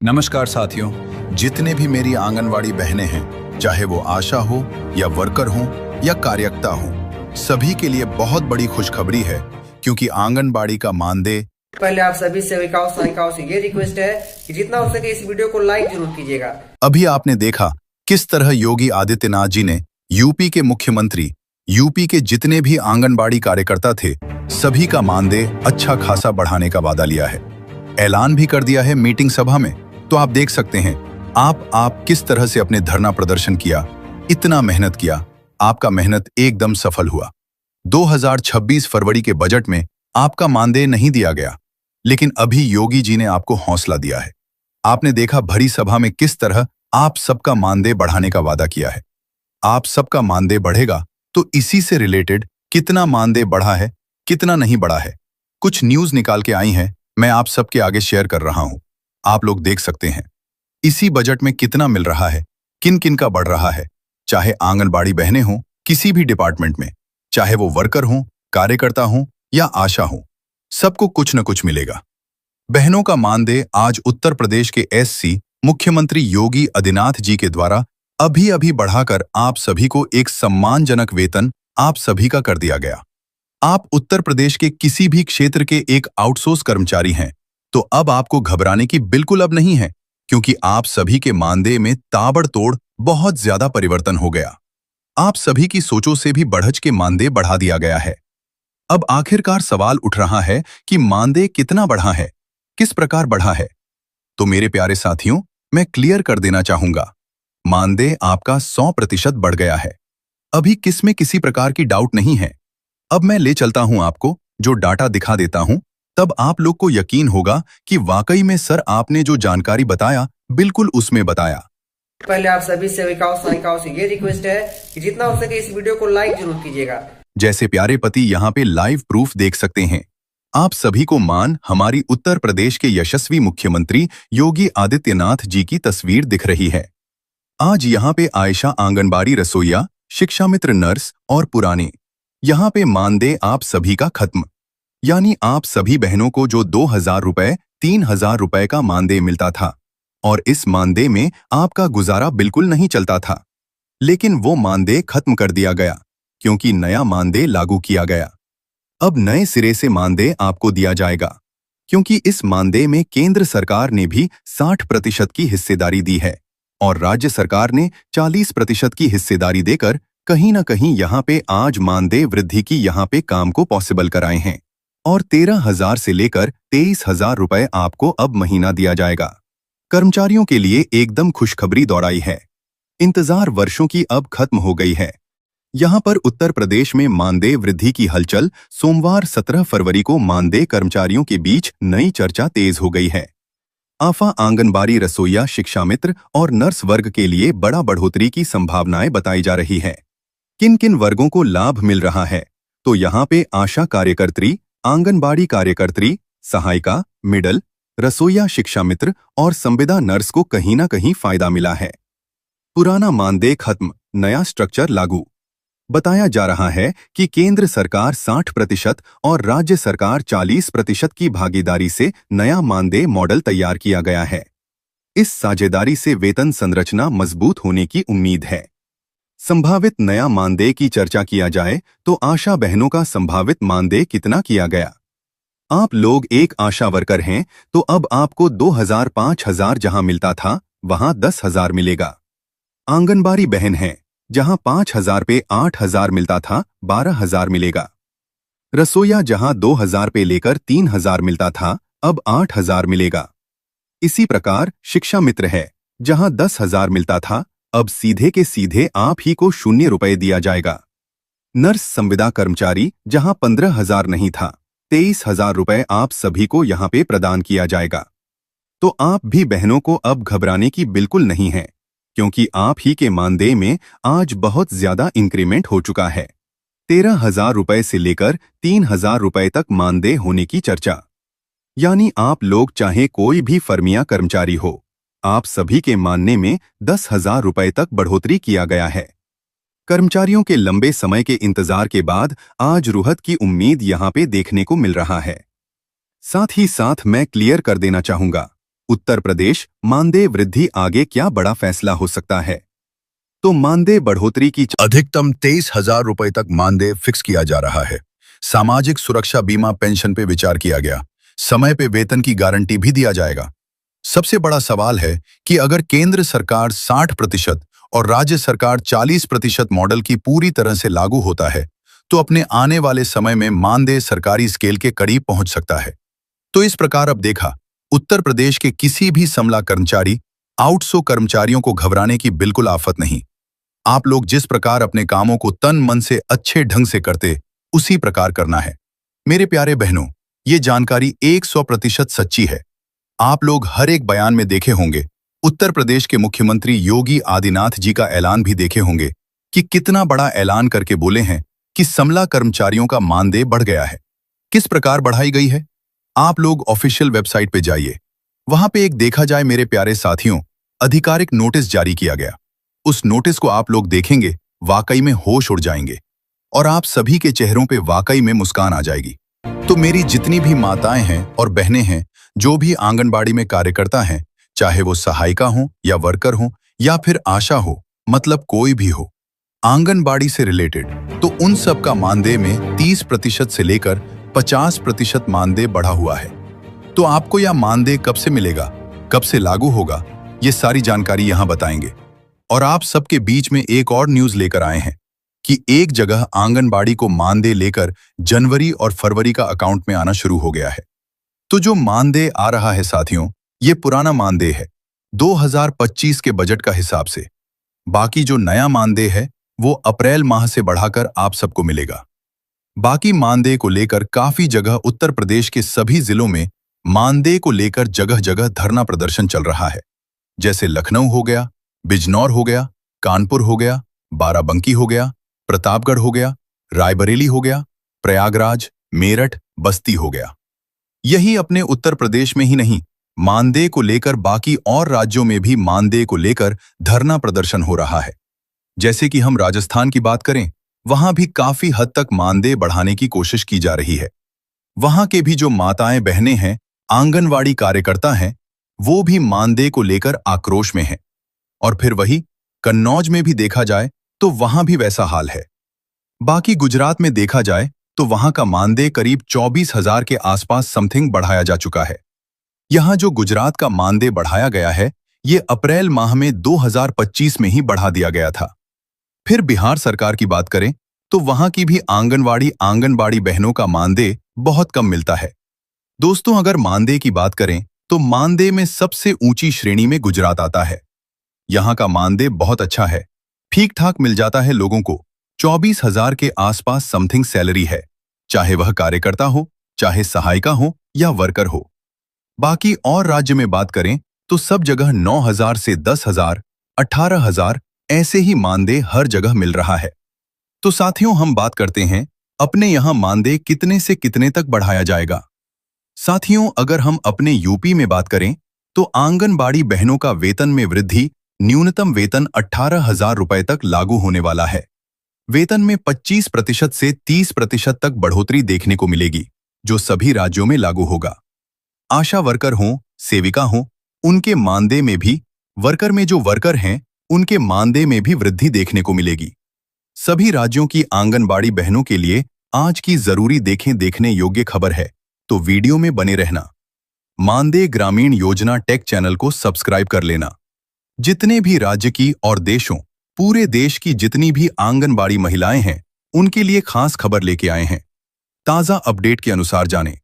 नमस्कार साथियों, जितने भी मेरी आंगनवाड़ी बहनें हैं, चाहे वो आशा हो या वर्कर हो या कार्यकर्ता हो, सभी के लिए बहुत बड़ी खुशखबरी है क्योंकि आंगनबाड़ी का मानदेय। पहले आप सभी सेविकाओं सहायिकाओं से ये रिक्वेस्ट है कि जितना हो सके इस वीडियो को लाइक जरूर कीजिएगा। अभी आपने देखा किस तरह योगी आदित्यनाथ जी ने यूपी के मुख्यमंत्री, यूपी के जितने भी आंगनबाड़ी कार्यकर्ता थे, सभी का मानदेय अच्छा खासा बढ़ाने का वादा लिया है। ऐलान भी कर दिया है मीटिंग सभा में। तो आप देख सकते हैं आप किस तरह से अपने धरना प्रदर्शन किया, इतना मेहनत किया, आपका मेहनत एकदम सफल हुआ। 2026 फरवरी के बजट में आपका मानदेय नहीं दिया गया, लेकिन अभी योगी जी ने आपको हौसला दिया है। आपने देखा भरी सभा में किस तरह आप सबका मानदेय बढ़ाने का वादा किया है। आप सबका मानदेय बढ़ेगा तो इसी से रिलेटेड कितना मानदेय बढ़ा है, कितना नहीं बढ़ा है, कुछ न्यूज निकाल के आई हैं, मैं आप सबके आगे शेयर कर रहा हूं। आप लोग देख सकते हैं इसी बजट में कितना मिल रहा है, किन किन का बढ़ रहा है। चाहे आंगनबाड़ी बहनें हों, किसी भी डिपार्टमेंट में, चाहे वो वर्कर हों, कार्यकर्ता हों या आशा हो, सबको कुछ न कुछ मिलेगा। बहनों का मानदेय आज उत्तर प्रदेश के एससी मुख्यमंत्री योगी आदित्यनाथ जी के द्वारा अभी बढ़ाकर आप सभी को एक सम्मानजनक वेतन आप सभी का कर दिया गया। आप उत्तर प्रदेश के किसी भी क्षेत्र के एक आउटसोर्स कर्मचारी हैं, तो अब आपको घबराने की बिल्कुल अब नहीं है, क्योंकि आप सभी के मानदेय में ताबड़तोड़ बहुत ज्यादा परिवर्तन हो गया। आप सभी की सोचों से भी बढ़च के मानदेय बढ़ा दिया गया है। अब आखिरकार सवाल उठ रहा है कि मानदेय कितना बढ़ा है, किस प्रकार बढ़ा है। तो मेरे प्यारे साथियों, मैं क्लियर कर देना चाहूंगा, मानदेय आपका 100% बढ़ गया है। अभी किसमें किसी प्रकार की डाउट नहीं है। अब मैं ले चलता हूं आपको, जो डाटा दिखा देता हूं, तब आप लोग को यकीन होगा कि वाकई में सर आपने जो जानकारी बताया बिल्कुल उसमें बताया। पहले आप सभी सेविकाओं सहायिकाओं से ये रिक्वेस्ट है कि जितना हो सके इस वीडियो को लाइक जरूर कीजिएगा। जैसे प्यारे पति यहाँ पे लाइव प्रूफ देख सकते हैं। आप सभी को मान हमारी उत्तर प्रदेश के यशस्वी मुख्यमंत्री योगी आदित्यनाथ जी की तस्वीर दिख रही है। आज यहाँ पे आयशा आंगनबाड़ी रसोइया, शिक्षा मित्र नर्स और पुराने, यहाँ पे मानदेय आप सभी का खत्म। यानी आप सभी बहनों को जो 2000 रुपए, 3000 रुपए का मानदेय मिलता था और इस मानदेय में आपका गुजारा बिल्कुल नहीं चलता था, लेकिन वो मानदेय खत्म कर दिया गया क्योंकि नया मानदेय लागू किया गया। अब नए सिरे से मानदेय आपको दिया जाएगा, क्योंकि इस मानदेय में केंद्र सरकार ने भी 60% की हिस्सेदारी दी है और राज्य सरकार ने 40% की हिस्सेदारी देकर कहीं ना कहीं यहाँ पे आज मानदेय वृद्धि की यहाँ पे काम को पॉसिबल कराए हैं और 13,000 से लेकर 23,000 रुपए आपको अब महीना दिया जाएगा। कर्मचारियों के लिए एकदम खुशखबरी दौड़ाई है। इंतजार वर्षों की अब खत्म हो गई है। यहाँ पर उत्तर प्रदेश में मानदेय वृद्धि की हलचल सोमवार 17 फरवरी को मानदेय कर्मचारियों के बीच नई चर्चा तेज हो गई है। आफा आंगनबाड़ी रसोइया, शिक्षा मित्र और नर्स वर्ग के लिए बड़ा बढ़ोतरी की संभावनाएं बताई जा रही है। किन किन वर्गों को लाभ मिल रहा है, तो यहाँ पे आशा कार्यकर्त्री, आंगनबाड़ी कार्यकर्त्री, सहायिका, मिडल, रसोइया, शिक्षा मित्र और संविदा नर्स को कहीं ना कहीं फायदा मिला है। पुराना मानदेय खत्म, नया स्ट्रक्चर लागू। बताया जा रहा है कि केंद्र सरकार 60% और राज्य सरकार 40% की भागीदारी से नया मानदेय मॉडल तैयार किया गया है। इस साझेदारी से वेतन संरचना मजबूत होने की उम्मीद है। संभावित नया मानदेय की चर्चा किया जाए तो आशा बहनों का संभावित मानदेय कितना किया गया। आप लोग एक आशा वर्कर हैं तो अब आपको 2000, 5000 जहां मिलता था वहां 10,000 मिलेगा। आंगनबाड़ी बहन है, जहां 5000 पे 8000 मिलता था 12,000 मिलेगा। रसोइया जहां 2000 पे लेकर 3000 मिलता था अब 8000 मिलेगा। इसी प्रकार शिक्षा मित्र है, जहां 10,000 मिलता था अब सीधे के सीधे आप ही को 0 रुपए दिया जाएगा। नर्स संविदा कर्मचारी, जहां 15,000 नहीं था 23,000 रुपए आप सभी को यहां पे प्रदान किया जाएगा। तो आप भी बहनों को अब घबराने की बिल्कुल नहीं है, क्योंकि आप ही के मानदेय में आज बहुत ज्यादा इंक्रीमेंट हो चुका है। 13,000 रुपए से लेकर 3,000 रुपए तक मानदेय होने की चर्चा। यानी आप लोग चाहे कोई भी फर्मिया कर्मचारी हो, आप सभी के मानने में 10,000 रुपए तक बढ़ोतरी किया गया है। कर्मचारियों के लंबे समय के इंतजार के बाद आज राहत की उम्मीद यहाँ पे देखने को मिल रहा है। साथ ही साथ मैं क्लियर कर देना चाहूंगा, उत्तर प्रदेश मानदेय वृद्धि आगे क्या बड़ा फैसला हो सकता है? तो मानदेय बढ़ोतरी की अधिकतम 23,000 रुपए तक मानदेय फिक्स किया जा रहा है। सामाजिक सुरक्षा बीमा पेंशन पे विचार किया गया। समय पे वेतन की गारंटी भी दिया जाएगा। सबसे बड़ा सवाल है कि अगर केंद्र सरकार 60% और राज्य सरकार 40% मॉडल की पूरी तरह से लागू होता है तो अपने आने वाले समय में मानदेय सरकारी स्केल के करीब पहुंच सकता है। तो इस प्रकार अब देखा, उत्तर प्रदेश के किसी भी समला कर्मचारी, आउटसो कर्मचारियों को घबराने की बिल्कुल आफत नहीं। आप लोग जिस प्रकार अपने कामों को तन मन से अच्छे ढंग से करते, उसी प्रकार करना है। मेरे प्यारे बहनों, ये जानकारी 100% सच्ची है। आप लोग हर एक बयान में देखे होंगे, उत्तर प्रदेश के मुख्यमंत्री योगी आदित्यनाथ जी का ऐलान भी देखे होंगे कि कितना बड़ा ऐलान करके बोले हैं कि समला कर्मचारियों का मानदेय बढ़ गया है। किस प्रकार बढ़ाई गई है? आप लोग ऑफिशियल वेबसाइट पे जाइए। वहां पे एक देखा जाए मेरे प्यारे साथियों, आधिकारिक नोटिस जारी किया गया। उस नोटिस को आप लोग देखेंगे, वाकई में होश उड़ जाएंगे और आप सभी के चेहरों पे वाकई में मुस्कान आ जाएगी। तो मेरी जितनी भी माताएं हैं और बहनें हैं, जो भी आंगनबाड़ी में कार्यकर्ता हैं, चाहे वो सहायिका हो या वर्कर हो या फिर आशा हो, मतलब कोई भी हो, आंगनबाड़ी से रिलेटेड, तो उन सब का मानदेय में 30% से लेकर 50% मानदेय बढ़ा हुआ है। तो आपको यह मानदेय कब से मिलेगा, कब से लागू होगा, ये सारी जानकारी यहां बताएंगे। और आप सबके बीच में एक और न्यूज लेकर आए हैं कि एक जगह आंगनबाड़ी को मानदेय लेकर जनवरी और फरवरी का अकाउंट में आना शुरू हो गया है। तो जो मानदेय आ रहा है साथियों, ये पुराना मानदेय है 2025 के बजट का हिसाब से। बाकी जो नया मानदेय है वो अप्रैल माह से बढ़ाकर आप सबको मिलेगा। बाकी मानदेय को लेकर काफी जगह उत्तर प्रदेश के सभी जिलों में मानदेय को लेकर जगह जगह धरना प्रदर्शन चल रहा है। जैसे लखनऊ हो गया, बिजनौर हो गया, कानपुर हो गया, बाराबंकी हो गया, प्रतापगढ़ हो गया, रायबरेली हो गया, प्रयागराज, मेरठ, बस्ती हो गया। यही अपने उत्तर प्रदेश में ही नहीं, मानदेय को लेकर बाकी और राज्यों में भी मानदेय को लेकर धरना प्रदर्शन हो रहा है। जैसे कि हम राजस्थान की बात करें, वहां भी काफी हद तक मानदेय बढ़ाने की कोशिश की जा रही है। वहां के भी जो माताएं बहनें हैं, आंगनवाड़ी कार्यकर्ता हैं, वो भी मानदेय को लेकर आक्रोश में हैं। और फिर वही कन्नौज में भी देखा जाए तो वहां भी वैसा हाल है। बाकी गुजरात में देखा जाए तो वहां का मानदेय करीब 24,000 के आसपास समथिंग बढ़ाया जा चुका है। यहां जो गुजरात का मानदेय बढ़ाया गया है, ये अप्रैल माह में 2025 में ही बढ़ा दिया गया था। फिर बिहार सरकार की बात करें तो वहां की भी आंगनबाड़ी बहनों का मानदेय बहुत कम मिलता है। दोस्तों, अगर मानदेय की बात करें तो मानदेय में सबसे ऊंची श्रेणी में गुजरात आता है। यहां का मानदेय बहुत अच्छा है, ठीक ठाक मिल जाता है लोगों को। 24,000 के आसपास समथिंग सैलरी है, चाहे वह कार्यकर्ता हो, चाहे सहायिका हो या वर्कर हो। बाकी और राज्य में बात करें तो सब जगह 9,000 से 10,000, 18,000 ऐसे ही मानदेय हर जगह मिल रहा है। तो साथियों, हम बात करते हैं अपने यहां मानदेय कितने से कितने तक बढ़ाया जाएगा। साथियों, अगर हम अपने यूपी में बात करें तो आंगनबाड़ी बहनों का वेतन में वृद्धि, न्यूनतम वेतन 18,000 रुपए तक लागू होने वाला है। वेतन में 25% से 30% तक बढ़ोतरी देखने को मिलेगी, जो सभी राज्यों में लागू होगा। आशा वर्कर हों, सेविका हों, उनके मानदेय में भी, वर्कर में जो वर्कर हैं, उनके मानदेय में भी वृद्धि देखने को मिलेगी। सभी राज्यों की आंगनबाड़ी बहनों के लिए आज की जरूरी देखने योग्य खबर है, तो वीडियो में बने रहना। मानदेय ग्रामीण योजना टेक चैनल को सब्सक्राइब कर लेना। जितने भी राज्य की और देशों, पूरे देश की जितनी भी आंगनबाड़ी महिलाएं हैं, उनके लिए खास खबर लेके आए हैं। ताजा अपडेट के अनुसार जानें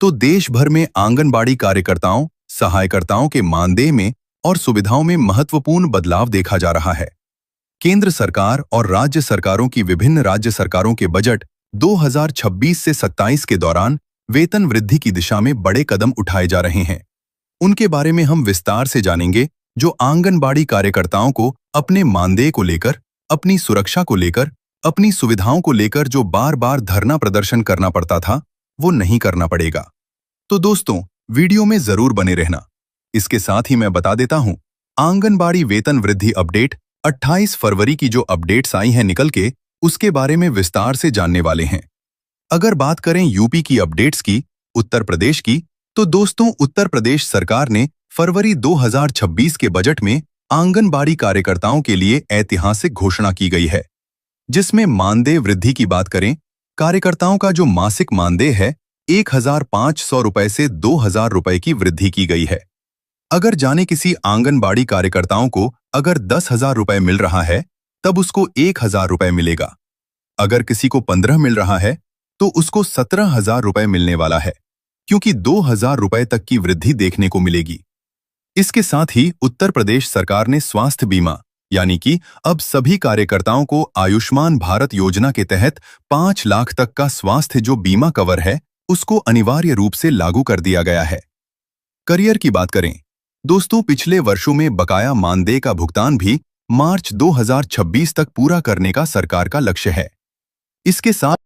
तो देश भर में आंगनबाड़ी कार्यकर्ताओं, सहायकर्ताओं के मानदेय में और सुविधाओं में महत्वपूर्ण बदलाव देखा जा रहा है। केंद्र सरकार और राज्य सरकारों की विभिन्न राज्य सरकारों के बजट 2026 से 27 के दौरान वेतन वृद्धि की दिशा में बड़े कदम उठाए जा रहे हैं। उनके बारे में हम विस्तार से जानेंगे, जो आंगनबाड़ी कार्यकर्ताओं को अपने मानदेय को लेकर, अपनी सुरक्षा को लेकर, अपनी सुविधाओं को लेकर जो बार बार धरना प्रदर्शन करना पड़ता था, वो नहीं करना पड़ेगा। तो दोस्तों, वीडियो में जरूर बने रहना। इसके साथ ही मैं बता देता हूं, आंगनबाड़ी वेतन वृद्धि अपडेट 28 फरवरी की जो अपडेट्स आई हैं निकल के, उसके बारे में विस्तार से जानने वाले हैं। अगर बात करें यूपी की अपडेट्स की, उत्तर प्रदेश की, तो दोस्तों उत्तर प्रदेश सरकार ने फरवरी 2026 के बजट में आंगनबाड़ी कार्यकर्ताओं के लिए ऐतिहासिक घोषणा की गई है, जिसमें मानदेय वृद्धि की बात करें, कार्यकर्ताओं का जो मासिक मानदेय है 1,500 रुपए से 2,000 रुपए की वृद्धि की गई है। अगर जाने किसी आंगनबाड़ी कार्यकर्ताओं को अगर 10,000 रुपए मिल रहा है, तब उसको 1,000 रुपए मिलेगा। अगर किसी को 15 मिल रहा है, तो उसको 17,000 रुपए मिलने वाला है, क्योंकि 2,000 रुपए तक की वृद्धि देखने को मिलेगी। इसके साथ ही उत्तर प्रदेश सरकार ने स्वास्थ्य बीमा यानी कि अब सभी कार्यकर्ताओं को आयुष्मान भारत योजना के तहत 5 लाख तक का स्वास्थ्य जो बीमा कवर है, उसको अनिवार्य रूप से लागू कर दिया गया है। करियर की बात करें दोस्तों, पिछले वर्षों में बकाया मानदेय का भुगतान भी मार्च 2026 तक पूरा करने का सरकार का लक्ष्य है। इसके साथ